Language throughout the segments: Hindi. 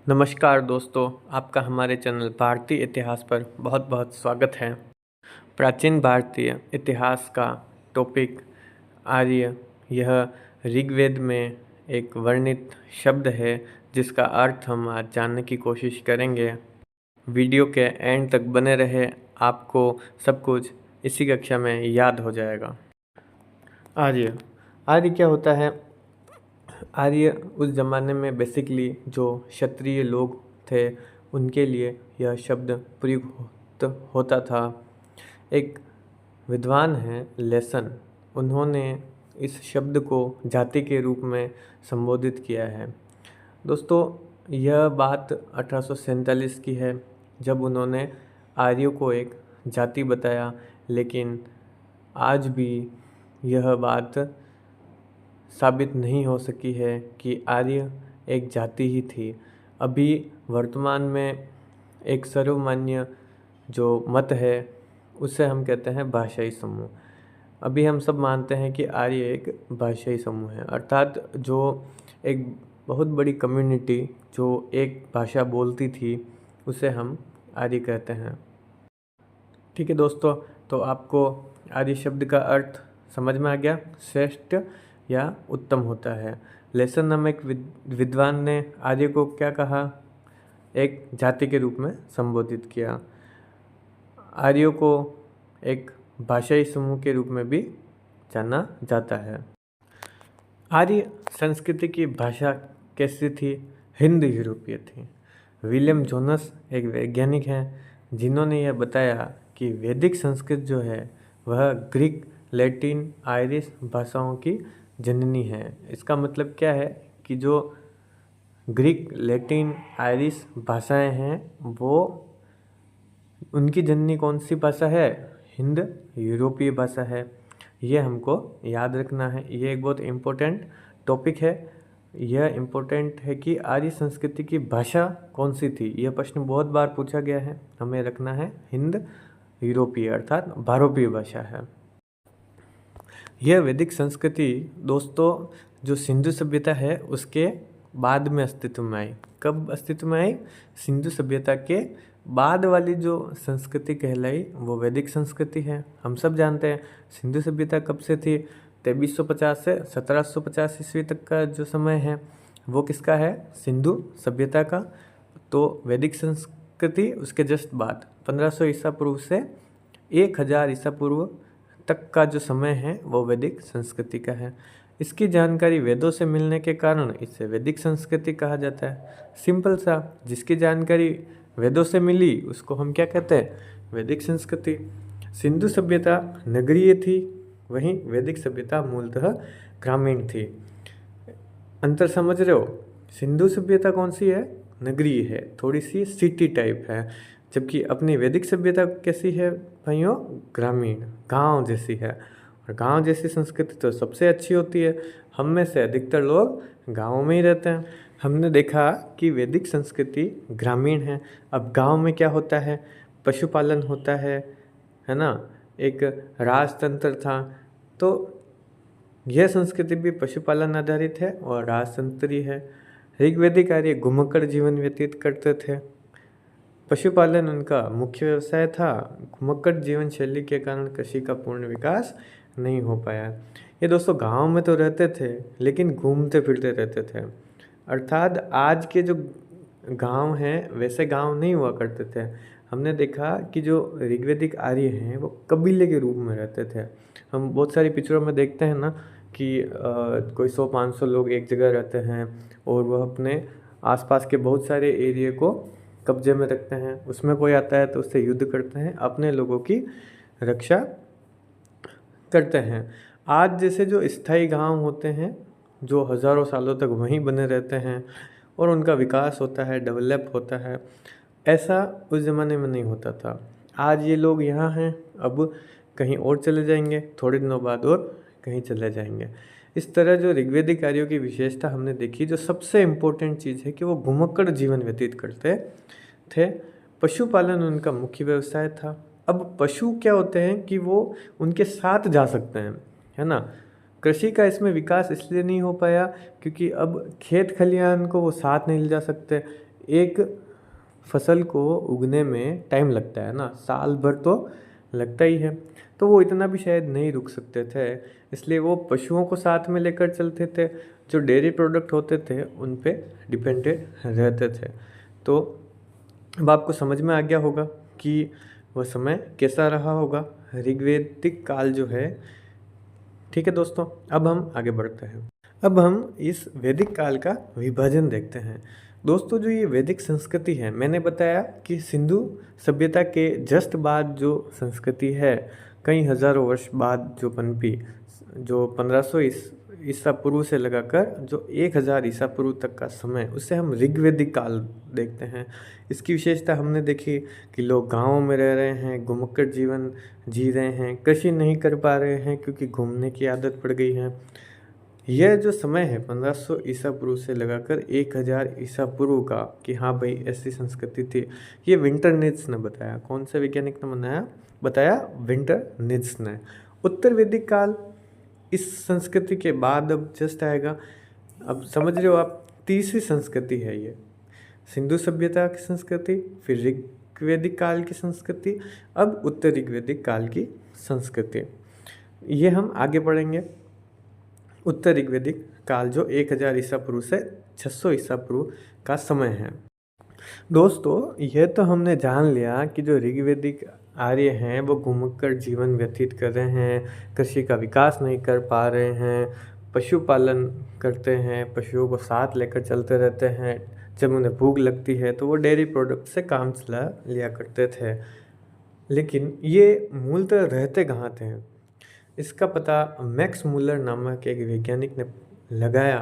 नमस्कार दोस्तों, आपका हमारे चैनल भारतीय इतिहास पर बहुत बहुत स्वागत है। प्राचीन भारतीय इतिहास का टॉपिक आर्य, यह ऋग्वेद में एक वर्णित शब्द है जिसका अर्थ हम आज जानने की कोशिश करेंगे। वीडियो के एंड तक बने रहे, आपको सब कुछ इसी कक्षा में याद हो जाएगा। आर्य आर्य क्या होता है? आर्य उस ज़माने में बेसिकली जो क्षत्रिय लोग थे उनके लिए यह शब्द प्रयुक्त होता था। एक विद्वान हैं लेसन, उन्होंने इस शब्द को जाति के रूप में संबोधित किया है। दोस्तों, यह बात 1847 की है जब उन्होंने आर्यों को एक जाति बताया, लेकिन आज भी यह बात साबित नहीं हो सकी है कि आर्य एक जाति ही थी। अभी वर्तमान में एक सर्वमान्य जो मत है उसे हम कहते हैं भाषाई समूह। अभी हम सब मानते हैं कि आर्य एक भाषाई समूह है, अर्थात जो एक बहुत बड़ी कम्युनिटी जो एक भाषा बोलती थी उसे हम आर्य कहते हैं। ठीक है दोस्तों, तो आपको आर्य शब्द का अर्थ समझ में आ गया। श्रेष्ठ या उत्तम होता है। लेसन नामक विद्वान ने आर्य को क्या कहा? एक जाति के रूप में संबोधित किया। आर्यों को एक भाषाई समूह के रूप में भी जाना जाता है। आर्य संस्कृति की भाषा कैसी थी? हिंद यूरोपीय थी। विलियम जोनस एक वैज्ञानिक हैं जिन्होंने यह बताया कि वैदिक संस्कृत जो है वह ग्रीक, लैटिन, आयरिश भाषाओं की जननी है। इसका मतलब क्या है कि जो ग्रीक, लैटिन, आयरिश भाषाएं हैं वो उनकी जननी कौन सी भाषा है? हिंद यूरोपीय भाषा है। ये हमको याद रखना है। ये एक बहुत इम्पोर्टेंट टॉपिक है। यह इम्पोर्टेंट है कि आर्य संस्कृति की भाषा कौन सी थी। यह प्रश्न बहुत बार पूछा गया है। हमें रखना है हिंद यूरोपीय अर्थात भारोपीय भाषा है। यह वैदिक संस्कृति दोस्तों जो सिंधु सभ्यता है उसके बाद में अस्तित्व में आई। कब अस्तित्व में आई? सिंधु सभ्यता के बाद वाली जो संस्कृति कहलाई वो वैदिक संस्कृति है। हम सब जानते हैं सिंधु सभ्यता कब से थी? 2350 से 1750 ईस्वी तक का जो समय है वो किसका है? सिंधु सभ्यता का। तो वैदिक संस्कृति उसके जस्ट बाद 1500 ईसा पूर्व से 1000 ईसा पूर्व तक का जो समय है वो वैदिक संस्कृति का है। इसकी जानकारी वेदों से मिलने के कारण इसे वैदिक संस्कृति कहा जाता है। सिंपल सा, जिसकी जानकारी वेदों से मिली उसको हम क्या कहते हैं? वैदिक संस्कृति। सिंधु सभ्यता नगरीय थी, वहीं वैदिक सभ्यता मूलतः ग्रामीण थी। अंतर समझ रहे हो? सिंधु सभ्यता कौन सी है? नगरीय है, थोड़ी सी सिटी टाइप है, जबकि अपनी वैदिक सभ्यता कैसी है भाइयों? ग्रामीण, गांव जैसी है। और गांव जैसी संस्कृति तो सबसे अच्छी होती है। हम में से अधिकतर लोग गाँव में ही रहते हैं। हमने देखा कि वैदिक संस्कृति ग्रामीण है। अब गांव में क्या होता है? पशुपालन होता है ना? एक राजतंत्र था। तो यह संस्कृति भी पशुपालन आधारित है और राजतंत्री है। ऋग्वैदिक आर्य घुमक्कड़ जीवन व्यतीत करते थे। पशुपालन उनका मुख्य व्यवसाय था। घुमक्कड़ जीवन शैली के कारण कृषि का पूर्ण विकास नहीं हो पाया। ये दोस्तों गांव में तो रहते थे लेकिन घूमते फिरते रहते थे। अर्थात आज के जो गांव हैं वैसे गांव नहीं हुआ करते थे। हमने देखा कि जो ऋग्वैदिक आर्य हैं वो कबीले के रूप में रहते थे। हम बहुत सारी पिक्चरों में देखते हैं ना कि कोई 100-500 लोग एक जगह रहते हैं और वह अपने आसपास के बहुत सारे एरिया को कब्जे में रखते हैं। उसमें कोई आता है तो उससे युद्ध करते हैं, अपने लोगों की रक्षा करते हैं। आज जैसे जो स्थायी गांव होते हैं जो हज़ारों सालों तक वहीं बने रहते हैं और उनका विकास होता है, डेवलप होता है, ऐसा उस ज़माने में नहीं होता था। आज ये लोग यहाँ हैं, अब कहीं और चले जाएंगे, थोड़े दिनों बाद और कहीं चले जाएंगे। इस तरह जो ऋग्वैदिक कार्यों की विशेषता हमने देखी, जो सबसे इम्पोर्टेंट चीज़ है कि वो घुमक्कड़ जीवन व्यतीत करते थे। पशुपालन उनका मुख्य व्यवसाय था। अब पशु क्या होते हैं कि वो उनके साथ जा सकते हैं, है ना? कृषि का इसमें विकास इसलिए नहीं हो पाया क्योंकि अब खेत खलिहान को वो साथ नहीं ले जा सकते। एक फसल को उगने में टाइम लगता है ना, साल भर तो लगता ही है। तो वो इतना भी शायद नहीं रुक सकते थे, इसलिए वो पशुओं को साथ में लेकर चलते थे। जो डेयरी प्रोडक्ट होते थे उन पे डिपेंडेड रहते थे। तो अब आपको समझ में आ गया होगा कि वह समय कैसा रहा होगा, ऋग्वेदिक काल जो है। ठीक है दोस्तों, अब हम आगे बढ़ते हैं। अब हम इस वैदिक काल का विभाजन देखते हैं। दोस्तों, जो ये वैदिक संस्कृति है, मैंने बताया कि सिंधु सभ्यता के जस्ट बाद जो संस्कृति है, कई हज़ारों वर्ष बाद जो पनपी, जो 1500 ईसा पूर्व से लगाकर जो 1000 ईसा पूर्व तक का समय, उसे हम ऋग्वेदिक काल देखते हैं। इसकी विशेषता हमने देखी कि लोग गाँवों में रह रहे हैं, घुमक्कड़ जीवन जी रहे हैं, कृषि नहीं कर पा रहे हैं क्योंकि घूमने की आदत पड़ गई है। यह जो समय है 1500 ईसा पूर्व से लगाकर 1000 ईसा पूर्व का, कि हाँ भाई ऐसी संस्कृति थी, ये विंटरनित्ज ने बताया। कौन से वैज्ञानिक ने बताया? विंटरनित्ज ने। उत्तर वैदिक काल इस संस्कृति के बाद अब जस्ट आएगा। अब समझ रहे हो आप, तीसरी संस्कृति है ये। सिंधु सभ्यता की संस्कृति, फिर ऋग्वेदिक काल की संस्कृति, अब उत्तर ऋग्वेदिक काल की संस्कृति। ये हम आगे पढ़ेंगे। उत्तर ऋग्वेदिक काल जो 1000 ईसा पूर्व से 600 ईसा पूर्व का समय है। दोस्तों, यह तो हमने जान लिया कि जो ऋग्वेदिक आर्य हैं वो घुमक्कड़ जीवन व्यतीत कर रहे हैं, कृषि का विकास नहीं कर पा रहे हैं, पशुपालन करते हैं, पशुओं को साथ लेकर चलते रहते हैं, जब उन्हें भूख लगती है तो वो डेयरी प्रोडक्ट से काम चला लिया करते थे। लेकिन ये मूलतः रहते कहाँ थे, इसका पता मैक्स मूलर नामक एक वैज्ञानिक ने लगाया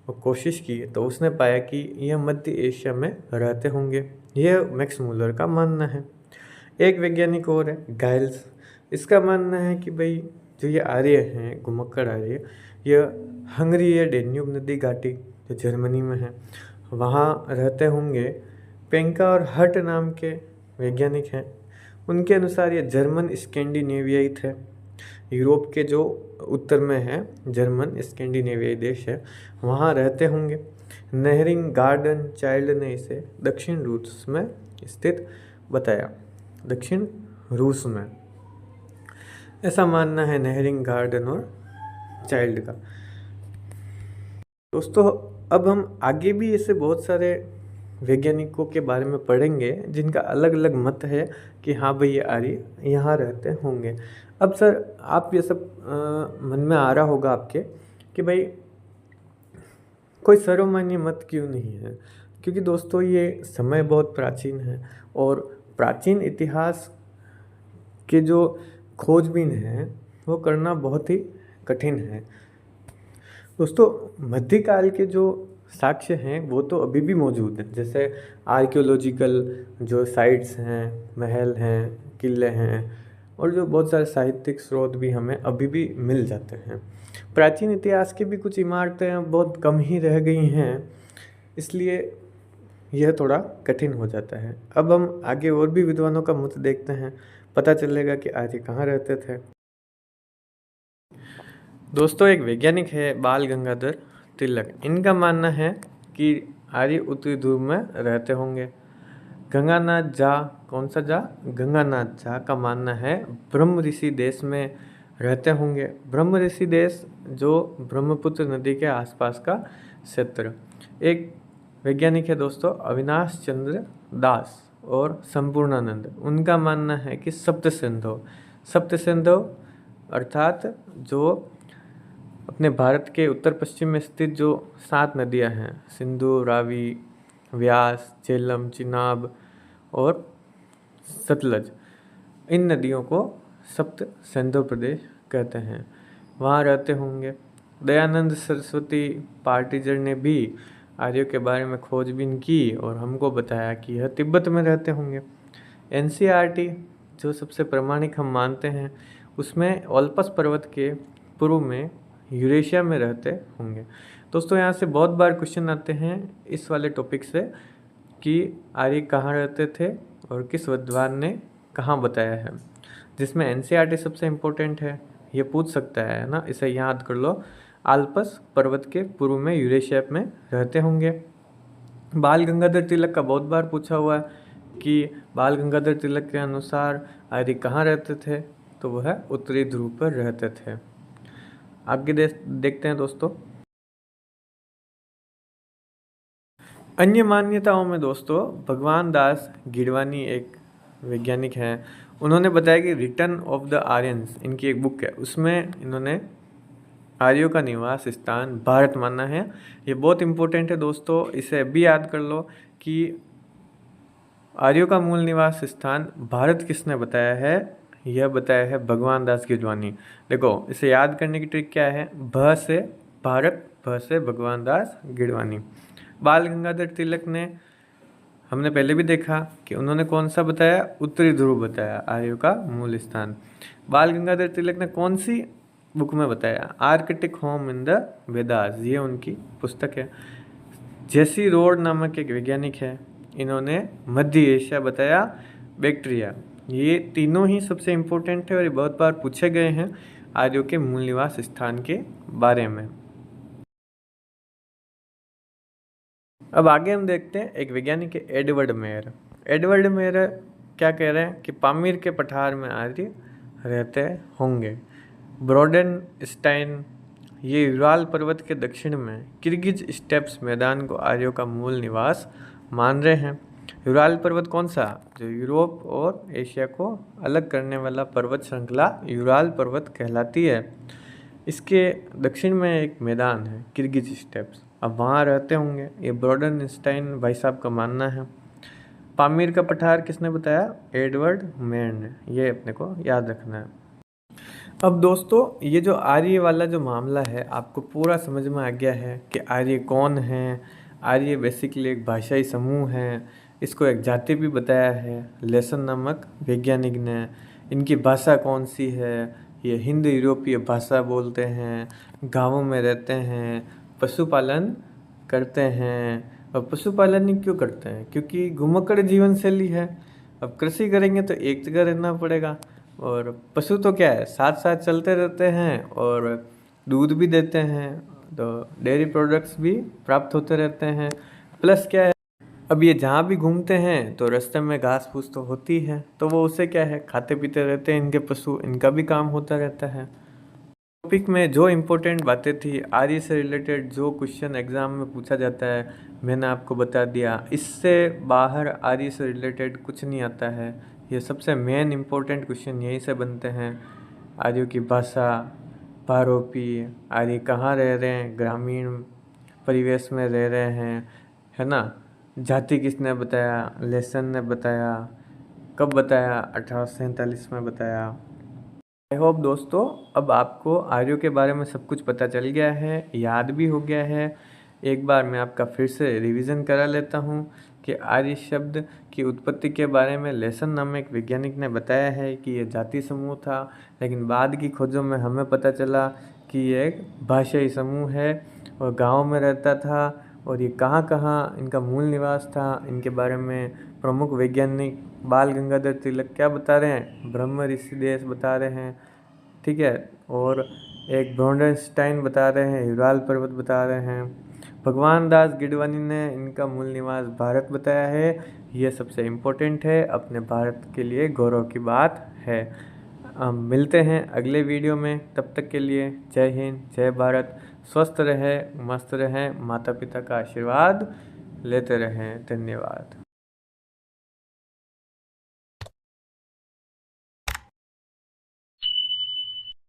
और कोशिश की, तो उसने पाया कि यह मध्य एशिया में रहते होंगे। यह मैक्स मूलर का मानना है। एक वैज्ञानिक और है, गाइल्स। इसका मानना है कि भाई जो ये आर्य हैं, घुमक्कड़ आर्य, यह हंगरी या डेन्यूब नदी घाटी जो जर्मनी में है वहाँ रहते होंगे। पेंका और हट नाम के वैज्ञानिक हैं, उनके अनुसार ये जर्मन स्कैंडिनेवियाई थे। यूरोप के जो उत्तर में है जर्मन स्कैंडिनेवियाई देश है, वहाँ रहते होंगे। नेहरिंग गार्डन चाइल्ड ने इसे दक्षिण रूस में स्थित बताया। दक्षिण रूस में ऐसा मानना है नेहरिंग गार्डन और चाइल्ड का। दोस्तों, अब हम आगे भी ऐसे बहुत सारे वैज्ञानिकों के बारे में पढ़ेंगे जिनका अलग अलग मत है कि हाँ भाई ये आर्य यहाँ रहते होंगे। अब सर, आप ये सब मन में आ रहा होगा आपके कि भाई कोई सर्वमान्य मत क्यों नहीं है, क्योंकि दोस्तों ये समय बहुत प्राचीन है और प्राचीन इतिहास के जो खोजबीन हैं वो करना बहुत ही कठिन है। दोस्तों, मध्यकाल के जो साक्ष्य हैं वो तो अभी भी मौजूद हैं, जैसे आर्कियोलॉजिकल जो साइट्स हैं, महल हैं, किले हैं, और जो बहुत सारे साहित्यिक स्रोत भी हमें अभी भी मिल जाते हैं। प्राचीन इतिहास की भी कुछ इमारतें बहुत कम ही रह गई हैं, इसलिए यह थोड़ा कठिन हो जाता है। अब हम आगे और भी विद्वानों का मत देखते हैं, पता चलेगा कि आर्य कहाँ रहते थे। दोस्तों, एक वैज्ञानिक है बाल गंगाधर तिलक। इनका मानना है कि आर्य उत्तरी ध्रुव में रहते होंगे। गंगानाथ झा, कौन सा झा? गंगानाथ झा का मानना है ब्रह्म ऋषि देश में रहते होंगे। ब्रह्म ऋषि देश जो ब्रह्मपुत्र नदी के आसपास का क्षेत्र। एक वैज्ञानिक है दोस्तों अविनाश चंद्र दास और संपूर्णानंद। उनका मानना है कि सप्त सिंधु अर्थात जो अपने भारत के उत्तर पश्चिम में स्थित जो 7 नदियां हैं, सिंधु, रावी, व्यास, झेलम, चिनाब और सतलज, इन नदियों को सप्त सिंधु प्रदेश कहते हैं, वहाँ रहते होंगे। दयानंद सरस्वती पार्टीजर ने भी आर्यों के बारे में खोजबीन की और हमको बताया कि यह तिब्बत में रहते होंगे। NCERT जो सबसे प्रामाणिक हम मानते हैं, उसमें ओल्पस पर्वत के पूर्व में यूरेशिया में रहते होंगे। दोस्तों, यहाँ से बहुत बार क्वेश्चन आते हैं इस वाले टॉपिक से कि आर्य कहाँ रहते थे और किस विद्वान ने कहाँ बताया है, जिसमें NCERT सबसे इम्पोर्टेंट है, ये पूछ सकता है ना, इसे याद कर लो। आल्पस पर्वत के पूर्व में यूरेशिया में रहते होंगे। बाल गंगाधर तिलक का बहुत बार पूछा हुआ है कि बाल गंगाधर तिलक के अनुसार आर्य कहाँ रहते थे, तो वह उत्तरी ध्रुव पर रहते थे। आगे देखते हैं दोस्तों। अन्य मान्यताओं में दोस्तों भगवान दास गिडवानी एक वैज्ञानिक हैं, उन्होंने बताया कि रिटर्न ऑफ द आर्यंस इनकी एक बुक है, उसमें इन्होंने आर्यों का निवास स्थान भारत माना है। ये बहुत इंपॉर्टेंट है दोस्तों, इसे भी याद कर लो कि आर्यों का मूल निवास स्थान भारत किसने बताया है, यह बताया है भगवान दास गिडवानी। देखो इसे याद करने की ट्रिक क्या है, भ से भारत, भ से भगवान दास गिडवानी। बाल गंगाधर तिलक ने, हमने पहले भी देखा कि उन्होंने कौन सा बताया, उत्तरी ध्रुव बताया आर्यों का मूल स्थान। बाल गंगाधर तिलक ने कौन सी बुक में बताया, Arctic home in the Vedas, ये उनकी पुस्तक है। जेसी रोड नामक एक वैज्ञानिक है, इन्होंने मध्य एशिया बताया, बैक्टीरिया। ये तीनों ही सबसे इम्पोर्टेंट है और ये बहुत बार पूछे गए हैं आर्यों के मूल निवास स्थान के बारे में। अब आगे हम देखते हैं एक वैज्ञानिक है एडवर्ड मेयर। एडवर्ड मेयर क्या कह रहे हैं कि पामीर के पठार में आर्य रहते होंगे। ब्रोडन स्टाइन ये यूराल पर्वत के दक्षिण में किर्गिज स्टेप्स मैदान को आर्यों का मूल निवास मान रहे हैं। यूराल पर्वत कौन सा, जो यूरोप और एशिया को अलग करने वाला पर्वत श्रृंखला यूराल पर्वत कहलाती है। इसके दक्षिण में एक मैदान है किर्गिज स्टेप्स, अब वहाँ रहते होंगे, ये ब्रोडनस्टाइन भाई साहब का मानना है। पामीर का पठार किसने बताया, एडवर्ड मेयर ने, ये अपने को याद रखना है। अब दोस्तों ये जो आर्य वाला जो मामला है आपको पूरा समझ में आ गया है कि आर्य कौन है। आर्य बेसिकली एक भाषाई समूह है, इसको एक जाति भी बताया है लेसन नामक वैज्ञानिक ने। इनकी भाषा कौन सी है, ये हिंद यूरोपीय भाषा बोलते हैं, गाँवों में रहते हैं, पशुपालन करते हैं। और पशुपालन ही क्यों करते हैं, क्योंकि घुमक्कड़ जीवन शैली है। अब कृषि करेंगे तो एक जगह रहना पड़ेगा, और पशु तो क्या है साथ साथ चलते रहते हैं और दूध भी देते हैं, तो डेयरी प्रोडक्ट्स भी प्राप्त होते रहते हैं। प्लस क्या है, अब ये जहाँ भी घूमते हैं तो रास्ते में घास फूस तो होती है, तो वो उसे क्या है खाते पीते रहते हैं इनके पशु, इनका भी काम होता रहता है। टॉपिक में जो इम्पोर्टेंट बातें थी आर्य से रिलेटेड, जो क्वेश्चन एग्ज़ाम में पूछा जाता है मैंने आपको बता दिया। इससे बाहर आर्य से रिलेटेड कुछ नहीं आता है, ये सबसे मेन इम्पोर्टेंट क्वेश्चन यहीं से बनते हैं। आर्यों की भाषा, पारोपी, आर्य कहाँ रह रहे हैं, ग्रामीण परिवेश में रह रहे हैं, है ना। जाति किसने बताया, लेसन ने बताया। कब बताया, 1847 में बताया। आई होप दोस्तों अब आपको आर्यों के बारे में सब कुछ पता चल गया है, याद भी हो गया है। एक बार मैं आपका फिर से रिवीजन करा लेता हूँ कि आर्य शब्द की उत्पत्ति के बारे में लेसन नामक एक वैज्ञानिक ने बताया है कि ये जाति समूह था, लेकिन बाद की खोजों में हमें पता चला कि ये एक भाषाई समूह है और गाँव में रहता था। और ये कहाँ कहाँ इनका मूल निवास था, इनके बारे में प्रमुख वैज्ञानिक बाल गंगाधर तिलक क्या बता रहे हैं, ब्रह्म ऋषि देश बता रहे हैं, ठीक है। और एक ब्रोडनस्टाइन बता रहे हैं, यूराल पर्वत बता रहे हैं। भगवान दास गिडवानी ने इनका मूल निवास भारत बताया है, ये सबसे इम्पोर्टेंट है, अपने भारत के लिए गौरव की बात है। हम मिलते हैं अगले वीडियो में, तब तक के लिए जय हिंद, जय भारत। स्वस्थ रहें, मस्त रहें, माता पिता का आशीर्वाद लेते रहें। धन्यवाद।